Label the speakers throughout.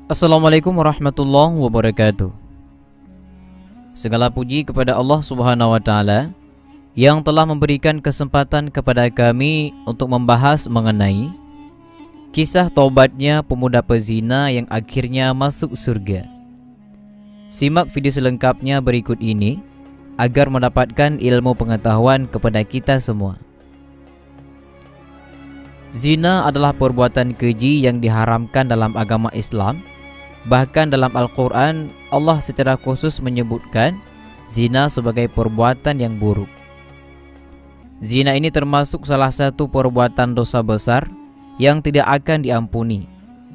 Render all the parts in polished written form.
Speaker 1: Assalamualaikum warahmatullahi wabarakatuh. Segala puji kepada Allah Subhanahu wa taala yang telah memberikan kesempatan kepada kami untuk membahas mengenai kisah taubatnya pemuda pezina yang akhirnya masuk surga. Simak video selengkapnya berikut ini agar mendapatkan ilmu pengetahuan kepada kita semua. Zina adalah perbuatan keji yang diharamkan dalam agama Islam. Bahkan dalam Al-Quran, Allah secara khusus menyebutkan zina sebagai perbuatan yang buruk. Zina ini termasuk salah satu perbuatan dosa besar yang tidak akan diampuni,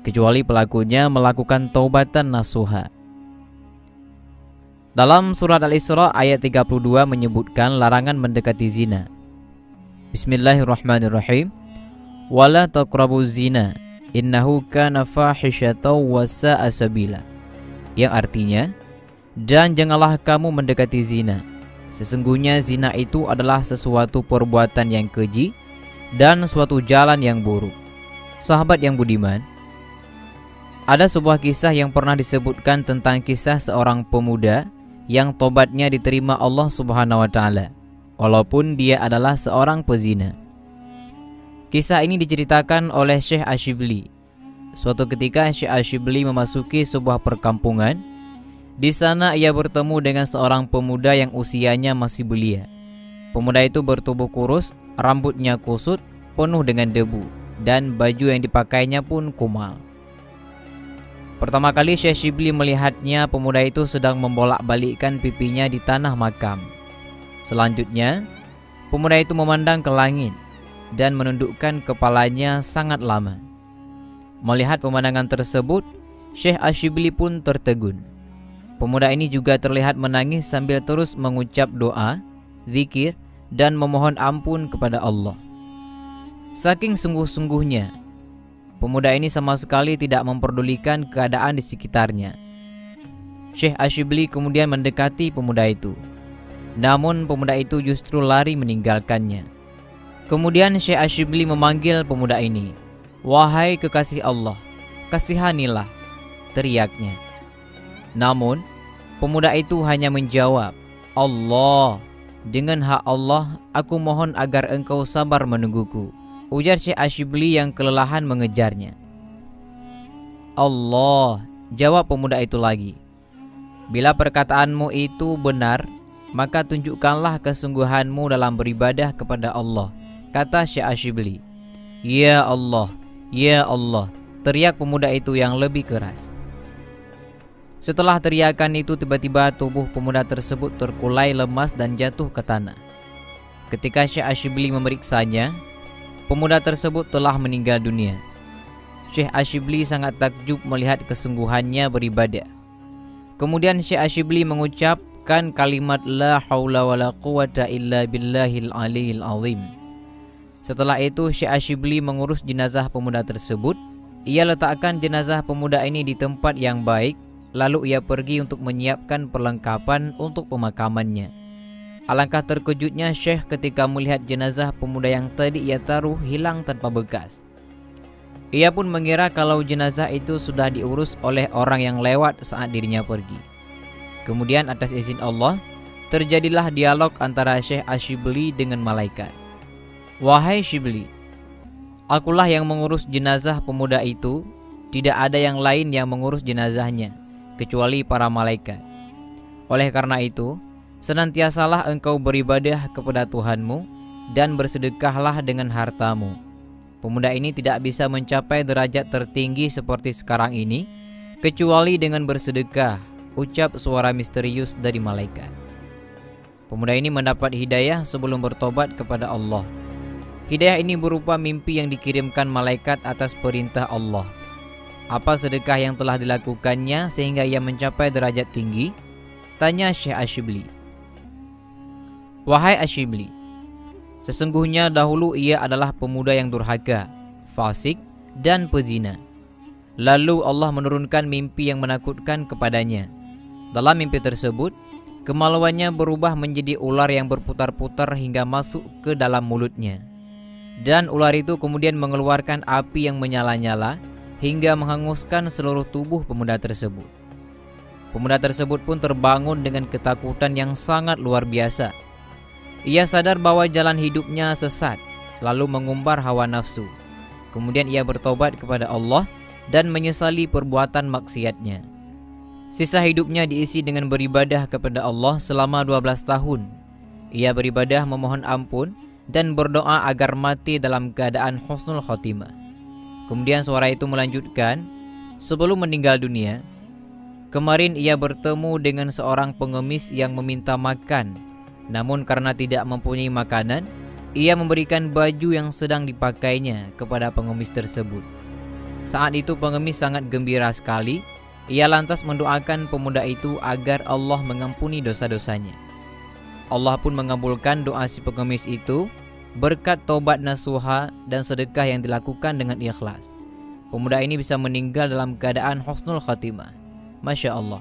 Speaker 1: kecuali pelakunya melakukan taubatan nasuha. Dalam surat Al-Isra ayat 32 menyebutkan larangan mendekati zina. Bismillahirrahmanirrahim. Wala taqrabuz zina innahu kana fahisyatan wa sa'a sabila, yang artinya, dan janganlah kamu mendekati zina. Sesungguhnya zina itu adalah sesuatu perbuatan yang keji dan suatu jalan yang buruk. Sahabat yang budiman, ada sebuah kisah yang pernah disebutkan tentang kisah seorang pemuda yang tobatnya diterima Allah Subhanahu wa taala, walaupun dia adalah seorang pezina. Kisah ini diceritakan oleh Syekh Asyibli. Suatu ketika Syekh Asyibli memasuki sebuah perkampungan. Di sana ia bertemu dengan seorang pemuda yang usianya masih belia. Pemuda itu bertubuh kurus, rambutnya kusut, penuh dengan debu, dan baju yang dipakainya pun kumal. Pertama kali Syekh Asyibli melihatnya, pemuda itu sedang membolak-balikkan pipinya di tanah makam. Selanjutnya, pemuda itu memandang ke langit dan menundukkan kepalanya sangat lama. Melihat pemandangan tersebut, Syekh Asyibli pun tertegun. Pemuda ini juga terlihat menangis sambil terus mengucap doa, zikir, dan memohon ampun kepada Allah. Saking sungguh-sungguhnya, pemuda ini sama sekali tidak memperdulikan keadaan di sekitarnya. Syekh Asyibli kemudian mendekati pemuda itu. Namun pemuda itu justru lari meninggalkannya. Kemudian Syekh Asyibli memanggil pemuda ini. "Wahai kekasih Allah, kasihanilah," teriaknya. Namun pemuda itu hanya menjawab, "Allah, dengan hak Allah, aku mohon agar engkau sabar menungguku," ujar Syekh Asyibli yang kelelahan mengejarnya. "Allah," jawab pemuda itu lagi, "bila perkataanmu itu benar, maka tunjukkanlah kesungguhanmu dalam beribadah kepada Allah," kata Syekh Asyibli. "Ya Allah, ya Allah," teriak pemuda itu yang lebih keras. Setelah teriakan itu, tiba-tiba tubuh pemuda tersebut terkulai lemas dan jatuh ke tanah. Ketika Syekh Asyibli memeriksanya, pemuda tersebut telah meninggal dunia. Syekh Asyibli sangat takjub melihat kesungguhannya beribadah. Kemudian Syekh Asyibli mengucapkan kalimat la haula wala quwata illa billahil aliyil azim. Setelah itu Syekh Asyibli mengurus jenazah pemuda tersebut. Ia letakkan jenazah pemuda ini di tempat yang baik. Lalu ia pergi untuk menyiapkan perlengkapan untuk pemakamannya. Alangkah terkejutnya Syekh ketika melihat jenazah pemuda yang tadi ia taruh hilang tanpa bekas. Ia pun mengira kalau jenazah itu sudah diurus oleh orang yang lewat saat dirinya pergi. Kemudian atas izin Allah, terjadilah dialog antara Syekh Asyibli dengan malaikat. "Wahai Syibli, akulah yang mengurus jenazah pemuda itu. Tidak ada yang lain yang mengurus jenazahnya, kecuali para malaikat. Oleh karena itu, senantiasalah engkau beribadah kepada Tuhanmu dan bersedekahlah dengan hartamu. Pemuda ini tidak bisa mencapai derajat tertinggi seperti sekarang ini, kecuali dengan bersedekah," ucap suara misterius dari malaikat. Pemuda ini mendapat hidayah sebelum bertobat kepada Allah. Hidayah ini berupa mimpi yang dikirimkan malaikat atas perintah Allah. Apa sedekah yang telah dilakukannya sehingga ia mencapai derajat tinggi? Tanya Syekh Asyibli. "Wahai Asyibli, sesungguhnya dahulu ia adalah pemuda yang durhaka, fasik, dan pezina. Lalu Allah menurunkan mimpi yang menakutkan kepadanya. Dalam mimpi tersebut, kemaluannya berubah menjadi ular yang berputar-putar hingga masuk ke dalam mulutnya. Dan ular itu kemudian mengeluarkan api yang menyala-nyala hingga menghanguskan seluruh tubuh pemuda tersebut. Pemuda tersebut pun terbangun dengan ketakutan yang sangat luar biasa. Ia sadar bahwa jalan hidupnya sesat, lalu mengumbar hawa nafsu. Kemudian ia bertobat kepada Allah dan menyesali perbuatan maksiatnya. Sisa hidupnya diisi dengan beribadah kepada Allah selama 12 tahun. Ia beribadah memohon ampun dan berdoa agar mati dalam keadaan husnul khotimah. Kemudian suara itu melanjutkan, sebelum meninggal dunia, kemarin ia bertemu dengan seorang pengemis yang meminta makan. Namun karena tidak mempunyai makanan, ia memberikan baju yang sedang dipakainya kepada pengemis tersebut. Saat itu pengemis sangat gembira sekali. Ia lantas mendoakan pemuda itu agar Allah mengampuni dosa-dosanya. Allah pun mengabulkan doa si pengemis itu berkat tobat nasuha dan sedekah yang dilakukan dengan ikhlas. Pemuda ini bisa meninggal dalam keadaan husnul khatimah. Masya Allah.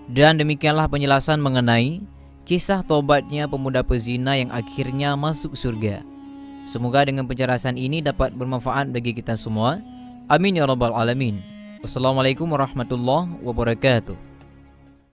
Speaker 1: Dan demikianlah penjelasan mengenai kisah tobatnya pemuda pezina yang akhirnya masuk surga. Semoga dengan penjelasan ini dapat bermanfaat bagi kita semua. Amin ya rabbal alamin. Wassalamualaikum warahmatullahi wabarakatuh.